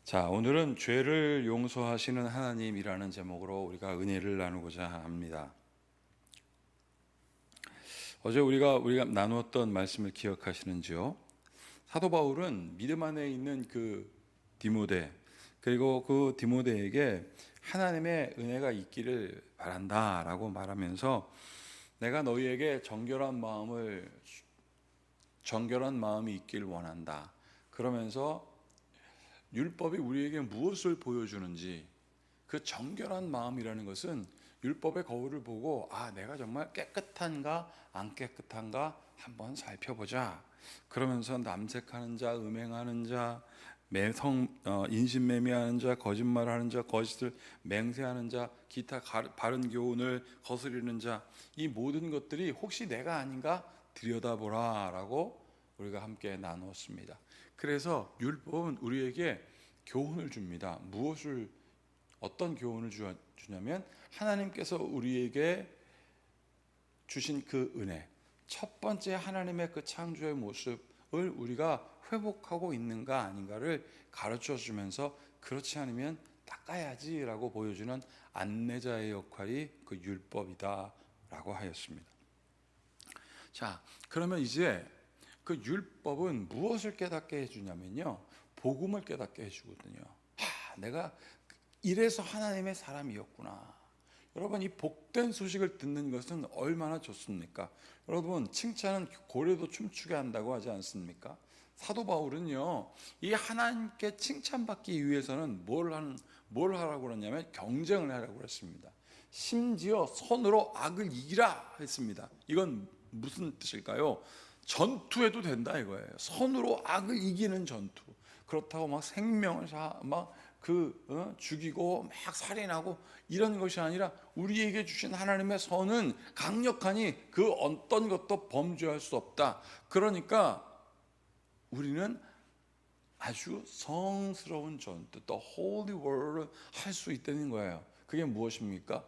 자, 오늘은 죄를 용서하시는 하나님이라는 제목으로 우리가 은혜를 나누고자 합니다. 어제 우리가 나누었던 말씀을 기억하시는지요? 사도 바울은 믿음 안에 있는 그 디모데, 그리고 그 디모데에게 하나님의 은혜가 있기를 바란다라고 말하면서 내가 너희에게 정결한 마음이 있기를 원한다. 그러면서 율법이 우리에게 무엇을 보여주는지, 그 정결한 마음이라는 것은 율법의 거울을 보고 내가 정말 깨끗한가 안 깨끗한가 한번 살펴보자. 그러면서 남색하는 자, 음행하는 자, 인신매매하는 자, 거짓말하는 자, 거짓을 맹세하는 자, 기타 바른 교훈을 거스르는 자, 이 모든 것들이 혹시 내가 아닌가 들여다보라라고 우리가 함께 나누었습니다. 그래서 율법은 우리에게 교훈을 줍니다. 어떤 교훈을 주냐면 하나님께서 우리에게 주신 그 은혜, 첫 번째 하나님의 그 창조의 모습을 우리가 회복하고 있는가 아닌가를 가르쳐 주면서 그렇지 않으면 닦아야지라고 보여주는 안내자의 역할이 그 율법이다라고 하였습니다. 자, 그러면 이제 그 율법은 무엇을 깨닫게 해주냐면요, 복음을 깨닫게 해주거든요. 내가 이래서 하나님의 사람이었구나. 여러분, 이 복된 소식을 듣는 것은 얼마나 좋습니까? 여러분, 칭찬은 고래도 춤추게 한다고 하지 않습니까? 사도 바울은요, 이 하나님께 칭찬받기 위해서는 뭘 하라고 그러냐면 경쟁을 하라고 그랬습니다. 심지어 손으로 악을 이기라 했습니다. 이건 무슨 뜻일까요? 전투해도 된다 이거예요. 손으로 악을 이기는 전투. 그렇다고 막 생명을 죽이고 막 살인하고 이런 것이 아니라 우리에게 주신 하나님의 선은 강력하니 그 어떤 것도 범죄할 수 없다. 그러니까 우리는 아주 성스러운 전투, the holy war를 할 수 있다는 거예요. 그게 무엇입니까?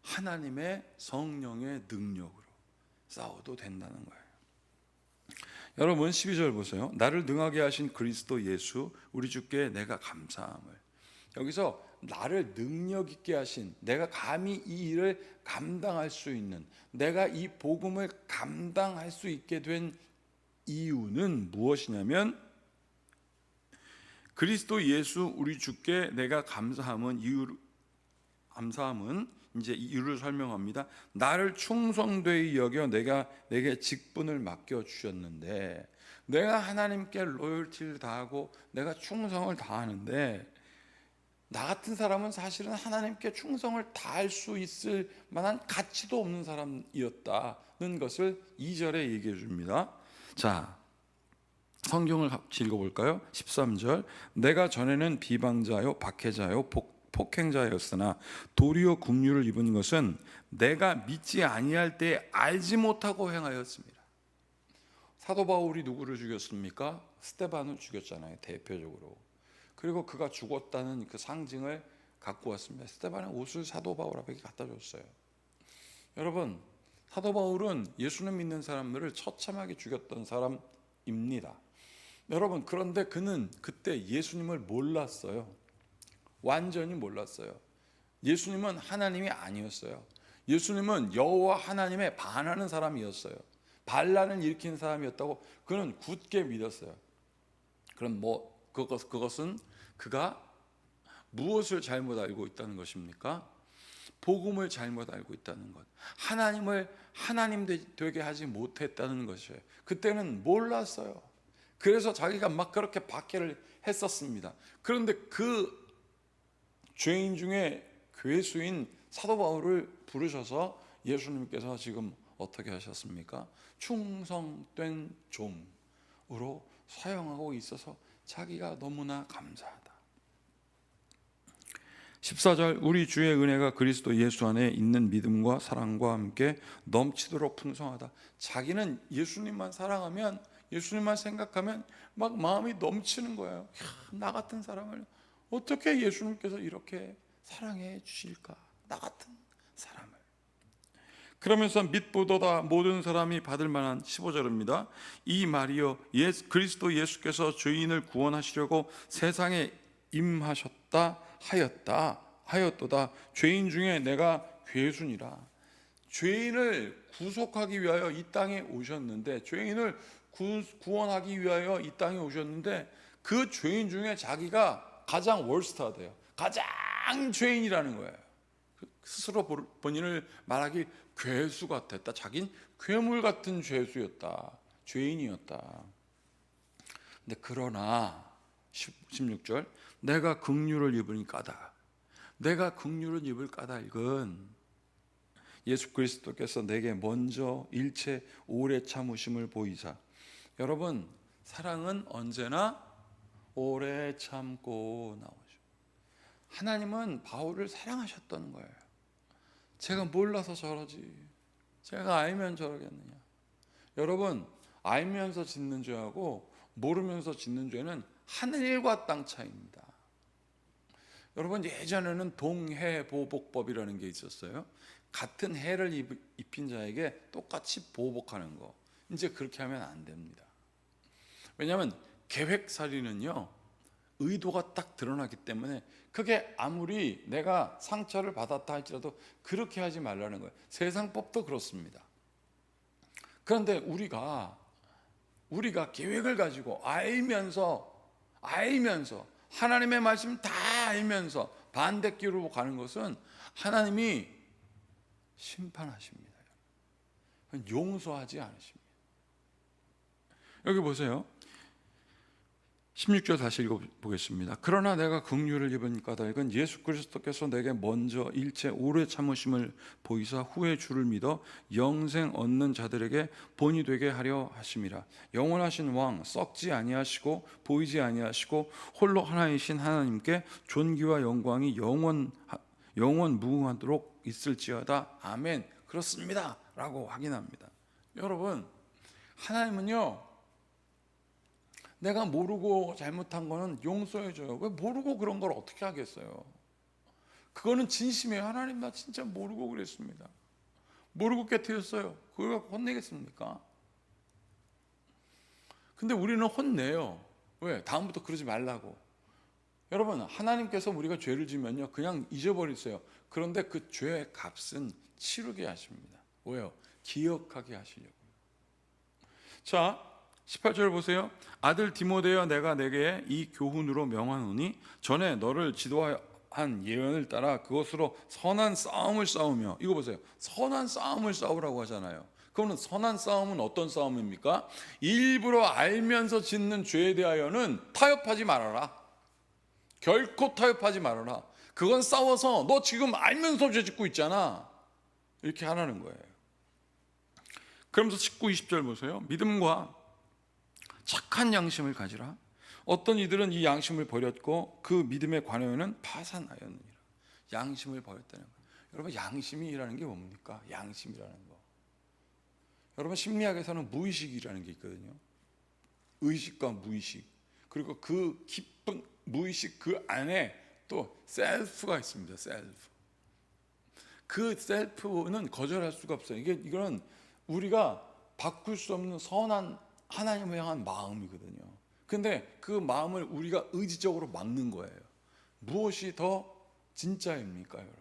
하나님의 성령의 능력으로 싸워도 된다는 거예요. 여러분, 12절 보세요. 나를 능하게 하신 그리스도 예수 우리 주께 내가 감사함을. 여기서 나를 능력 있게 하신, 내가 감히 이 일을 감당할 수 있는, 내가 이 복음을 감당할 수 있게 된 이유는 무엇이냐면, 그리스도 예수 우리 주께 내가 감사함은 이제 이유를 설명합니다. 나를 충성되이 여겨 내게 직분을 맡겨 주셨는데, 내가 하나님께 로열티를 다하고 내가 충성을 다하는데, 나 같은 사람은 사실은 하나님께 충성을 다할 수 있을 만한 가치도 없는 사람이었다는 것을 2절에 얘기해 줍니다. 자, 성경을 같이 읽어볼까요? 13절. 내가 전에는 비방자요 박해자요 폭행자였으나 도리어 긍휼을 입은 것은 내가 믿지 아니할 때 알지 못하고 행하였습니다. 사도 바울이 누구를 죽였습니까? 스데반을 죽였잖아요, 대표적으로. 그리고 그가 죽었다는 그 상징을 갖고 왔습니다. 스데반의 옷을 사도 바울 앞에 갖다 줬어요. 여러분, 사도 바울은 예수님 믿는 사람들을 처참하게 죽였던 사람입니다. 여러분, 그런데 그는 그때 예수님을 몰랐어요. 완전히 몰랐어요. 예수님은 하나님이 아니었어요. 예수님은 여호와 하나님에 반하는 사람이었어요. 반란을 일으킨 사람이었다고 그는 굳게 믿었어요. 그럼 그것은 그가 무엇을 잘못 알고 있다는 것입니까? 복음을 잘못 알고 있다는 것. 하나님을 하나님 되게 하지 못했다는 것이에요. 그때는 몰랐어요. 그래서 자기가 막 그렇게 박해를 했었습니다. 그런데 그 죄인 중에 괴수인 사도 바울을 부르셔서 예수님께서 지금 어떻게 하셨습니까? 충성된 종으로 사용하고 있어서 자기가 너무나 감사하다. 14절. 우리 주의 은혜가 그리스도 예수 안에 있는 믿음과 사랑과 함께 넘치도록 풍성하다. 자기는 예수님만 사랑하면, 예수님만 생각하면 막 마음이 넘치는 거예요. 나 같은 사람을 어떻게 예수님께서 이렇게 사랑해 주실까? 나 같은 사람을. 그러면서 믿보다 모든 사람이 받을 만한 15절입니다. 이 말이요, 그리스도 예수께서 죄인을 구원하시려고 세상에 임하셨다 하였도다. 죄인 중에 내가 괴순이라. 죄인을 구속하기 위하여 이 땅에 오셨는데, 죄인을 구원하기 위하여 이 땅에 오셨는데, 그 죄인 중에 자기가 가장 월스트하대요. 가장 죄인이라는 거예요. 스스로 본인을 말하기 괴수 같았다. 자긴 괴물 같은 죄수였다. 죄인이었다. 근데 그러나 16절, 내가 긍휼을 입으니 까닭. 내가 긍휼을 입을 까닭은 예수 그리스도께서 내게 먼저 일체 오래 참으심을 보이사. 여러분, 사랑은 언제나 오래 참고 나오죠. 하나님은 바울을 사랑하셨던 거예요. 제가 몰라서 저러지, 제가 알면 저러겠느냐. 여러분, 알면서 짓는 죄하고 모르면서 짓는 죄는 하늘과 땅 차이입니다. 여러분, 예전에는 동해보복법이라는 게 있었어요. 같은 해를 입힌 자에게 똑같이 보복하는 거. 이제 그렇게 하면 안 됩니다. 왜냐하면 계획살이는요, 의도가 딱 드러나기 때문에 그게 아무리 내가 상처를 받았다 할지라도 그렇게 하지 말라는 거예요. 세상법도 그렇습니다. 그런데 우리가 계획을 가지고 알면서 하나님의 말씀 다 알면서 반대길로 가는 것은 하나님이 심판하십니다. 용서하지 않으십니다. 여기 보세요. 16절 다시 읽어보겠습니다. 그러나 내가 긍휼을 입은 까닭은 예수 그리스도께서 내게 먼저 일체 오래 참으심을 보이사 후에 주를 믿어 영생 얻는 자들에게 본이 되게 하려 하심이라. 영원하신 왕, 썩지 아니하시고 보이지 아니하시고 홀로 하나이신 하나님께 존귀와 영광이 영원 무궁하도록 있을지어다. 아멘. 그렇습니다 라고 확인합니다. 여러분, 하나님은요, 내가 모르고 잘못한 거는 용서해줘요. 왜 모르고 그런 걸 어떻게 하겠어요? 그거는 진심이에요. 하나님, 나 진짜 모르고 그랬습니다. 모르고 깨트렸어요. 그걸 혼내겠습니까? 근데 우리는 혼내요. 왜? 다음부터 그러지 말라고. 여러분, 하나님께서 우리가 죄를 지면요, 그냥 잊어버리세요. 그런데 그 죄의 값은 치르게 하십니다. 왜요? 기억하게 하시려고요. 자, 18절 보세요. 아들 디모데여, 내가 내게 이 교훈으로 명하노니 전에 너를 지도한 예언을 따라 그것으로 선한 싸움을 싸우며. 이거 보세요. 선한 싸움을 싸우라고 하잖아요. 그러면 선한 싸움은 어떤 싸움입니까? 일부러 알면서 짓는 죄에 대하여는 타협하지 말아라. 결코 타협하지 말아라. 그건 싸워서 너 지금 알면서 죄 짓고 있잖아, 이렇게 하라는 거예요. 그러면서 19, 20절 보세요. 믿음과 착한 양심을 가지라. 어떤 이들은 이 양심을 버렸고 그 믿음의 관여는 파산하였느니라. 양심을 버렸다는 거예요. 여러분, 양심이라는 게 뭡니까? 양심이라는 거. 여러분, 심리학에서는 무의식이라는 게 있거든요. 의식과 무의식. 그리고 그 깊은 무의식 그 안에 또 셀프가 있습니다. 셀프. 그 셀프는 거절할 수가 없어요. 이거는 우리가 바꿀 수 없는 선한 하나님을 향한 마음이거든요. 근데 그 마음을 우리가 의지적으로 막는 거예요. 무엇이 더 진짜입니까, 여러분?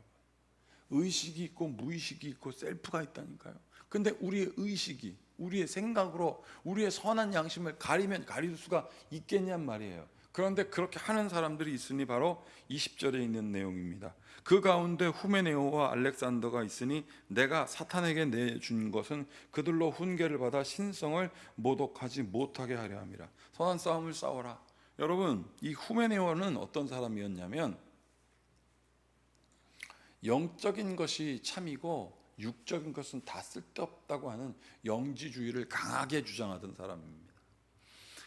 의식이 있고 무의식이 있고 셀프가 있다니까요. 근데 우리의 의식이, 우리의 생각으로 우리의 선한 양심을 가리면 가릴 수가 있겠냔 말이에요. 그런데 그렇게 하는 사람들이 있으니 바로 20절에 있는 내용입니다. 그 가운데 후메네오와 알렉산더가 있으니 내가 사탄에게 내준 것은 그들로 훈계를 받아 신성을 모독하지 못하게 하려 함이라. 선한 싸움을 싸워라. 여러분, 이 후메네오는 어떤 사람이었냐면 영적인 것이 참이고 육적인 것은 다 쓸데없다고 하는 영지주의를 강하게 주장하던 사람입니다.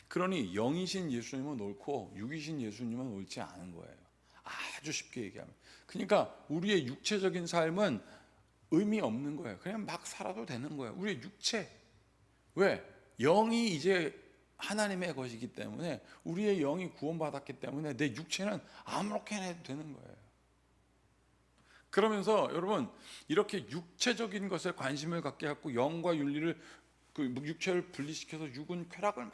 그러니 영이신 예수님은 옳고 육이신 예수님은 옳지 않은 거예요. 아주 쉽게 얘기하면. 그러니까 우리의 육체적인 삶은 의미 없는 거예요. 그냥 막 살아도 되는 거예요. 우리의 육체. 왜? 영이 이제 하나님의 것이기 때문에, 우리의 영이 구원받았기 때문에 내 육체는 아무렇게나 해도 되는 거예요. 그러면서 여러분, 이렇게 육체적인 것에 관심을 갖게 하고 영과 윤리를, 그 육체를 분리시켜서 육은 쾌락을 막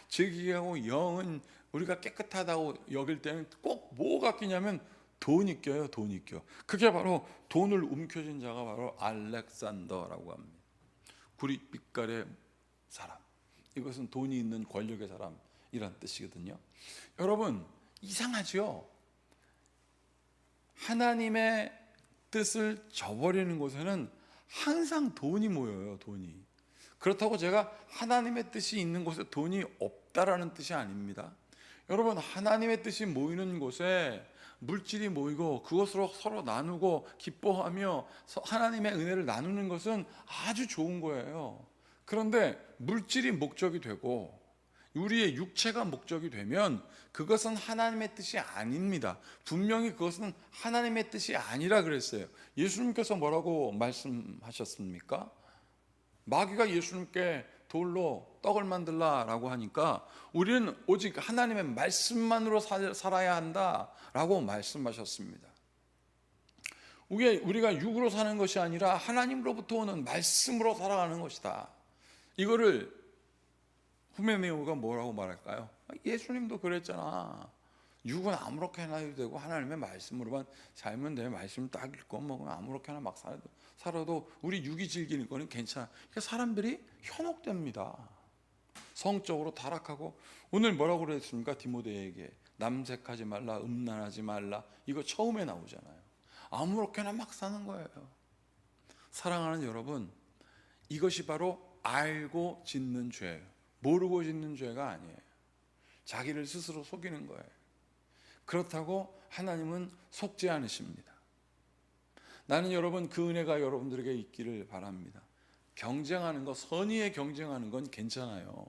즐기게 하고 영은 우리가 깨끗하다고 여길 때는 꼭 뭐가 끼냐면 돈이 껴요. 돈이 껴. 그게 바로 돈을 움켜쥔 자가 바로 알렉산더라고 합니다. 구릿빛깔의 사람. 이것은 돈이 있는 권력의 사람이란 뜻이거든요. 여러분, 이상하죠? 하나님의 뜻을 저버리는 곳에는 항상 돈이 모여요. 돈이. 그렇다고 제가 하나님의 뜻이 있는 곳에 돈이 없다라는 뜻이 아닙니다. 여러분, 하나님의 뜻이 모이는 곳에 물질이 모이고 그것으로 서로 나누고 기뻐하며 하나님의 은혜를 나누는 것은 아주 좋은 거예요. 그런데 물질이 목적이 되고 우리의 육체가 목적이 되면 그것은 하나님의 뜻이 아닙니다. 분명히 그것은 하나님의 뜻이 아니라 그랬어요. 예수님께서 뭐라고 말씀하셨습니까? 마귀가 예수님께 돌로 떡을 만들라라고 하니까 우리는 오직 하나님의 말씀만으로 살아야 한다라고 말씀하셨습니다. 우리가 육으로 사는 것이 아니라 하나님으로부터 오는 말씀으로 살아가는 것이다. 이거를 후메네오가 뭐라고 말할까요? 예수님도 그랬잖아. 육은 아무렇게나 해도 되고 하나님의 말씀으로만 살면 돼. 말씀 딱 읽고 뭐 아무렇게나 막 살아도 우리 육이 즐기는 거는 괜찮아. 그러니까 사람들이 현혹됩니다. 성적으로 타락하고 오늘 뭐라고 그랬습니까? 디모데에게 남색하지 말라, 음란하지 말라. 이거 처음에 나오잖아요. 아무렇게나 막 사는 거예요. 사랑하는 여러분, 이것이 바로 알고 짓는 죄예요. 모르고 짓는 죄가 아니에요. 자기를 스스로 속이는 거예요. 그렇다고 하나님은 속지 않으십니다. 나는 여러분 그 은혜가 여러분들에게 있기를 바랍니다. 경쟁하는 거, 선의의 경쟁하는 건 괜찮아요.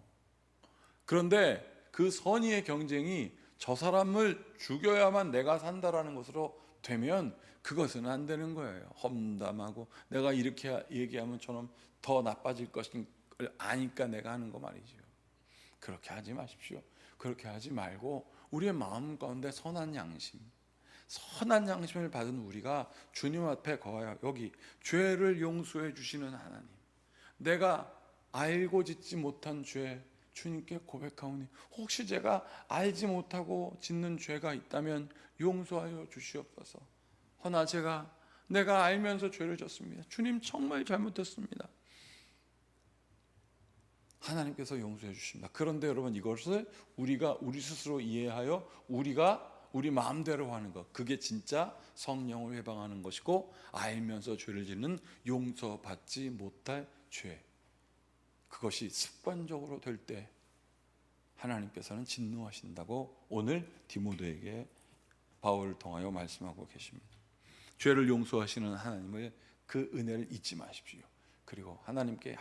그런데 그 선의의 경쟁이 저 사람을 죽여야만 내가 산다라는 것으로 되면 그것은 안 되는 거예요. 험담하고 내가 이렇게 얘기하면 저놈 더 나빠질 것을 아니까 내가 하는 거 말이죠. 그렇게 하지 마십시오. 그렇게 하지 말고 우리의 마음 가운데 선한 양심을 받은 우리가 주님 앞에 거하여 여기 죄를 용서해 주시는 하나님, 내가 알고 짓지 못한 죄 주님께 고백하오니 혹시 제가 알지 못하고 짓는 죄가 있다면 용서하여 주시옵소서. 허나 내가 알면서 죄를 졌습니다. 주님 정말 잘못했습니다. 하나님께서 용서해 주십니다. 그런데 여러분 이것을 우리가 우리 스스로 이해하여 우리가 우리 마음대로 하는 것, 그게 진짜 성령을 회방하는 것이고 알면서 죄를 짓는 용서받지 못할 죄, 그것이 습관적으로 될 때 하나님께서는 진노하신다고 오늘 디모데에게 바울을 통하여 말씀하고 계십니다. 죄를 용서하시는 하나님의 그 은혜를 잊지 마십시오. 그리고 하나님께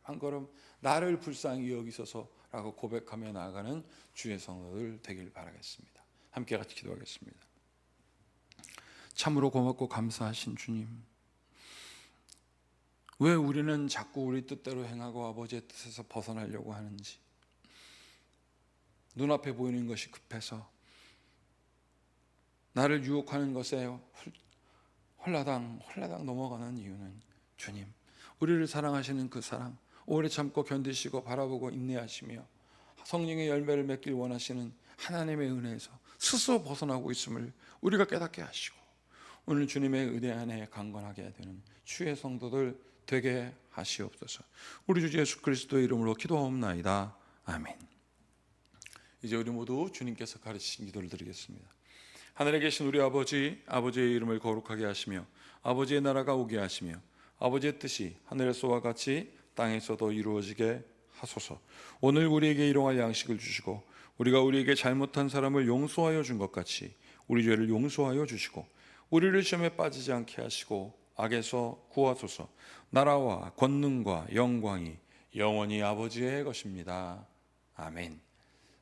한 걸음 나를 불쌍히 여기소서라고 고백하며 나아가는 주의 성도들 되길 바라겠습니다. 함께 같이 기도하겠습니다. 참으로 고맙고 감사하신 주님, 왜 우리는 자꾸 우리 뜻대로 행하고 아버지의 뜻에서 벗어나려고 하는지, 눈앞에 보이는 것이 급해서 나를 유혹하는 것에 홀라당 넘어가는 이유는 주님, 우리를 사랑하시는 그 사랑, 오래 참고 견디시고 바라보고 인내하시며 성령의 열매를 맺길 원하시는 하나님의 은혜에서 스스로 벗어나고 있음을 우리가 깨닫게 하시고 오늘 주님의 은혜 안에 강건하게 되는 주의 성도들 되게 하시옵소서. 우리 주 예수 그리스도의 이름으로 기도하옵나이다. 아멘. 이제 우리 모두 주님께서 가르치신 기도를 드리겠습니다. 하늘에 계신 우리 아버지, 아버지의 이름을 거룩하게 하시며 아버지의 나라가 오게 하시며 아버지의 뜻이 하늘에서와 같이 땅에서도 이루어지게 하소서. 오늘 우리에게 일용할 양식을 주시고 우리가 우리에게 잘못한 사람을 용서하여 준 것 같이 우리 죄를 용서하여 주시고 우리를 시험에 빠지지 않게 하시고 악에서 구하소서. 나라와 권능과 영광이 영원히 아버지의 것입니다. 아멘.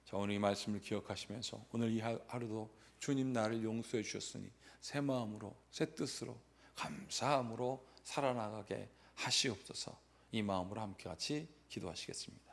자, 오늘 이 말씀을 기억하시면서 오늘 이 하루도 주님 나를 용서해 주셨으니 새 마음으로 새 뜻으로 감사함으로 살아나가게 하시옵소서. 이 마음으로 함께 같이 기도하시겠습니다.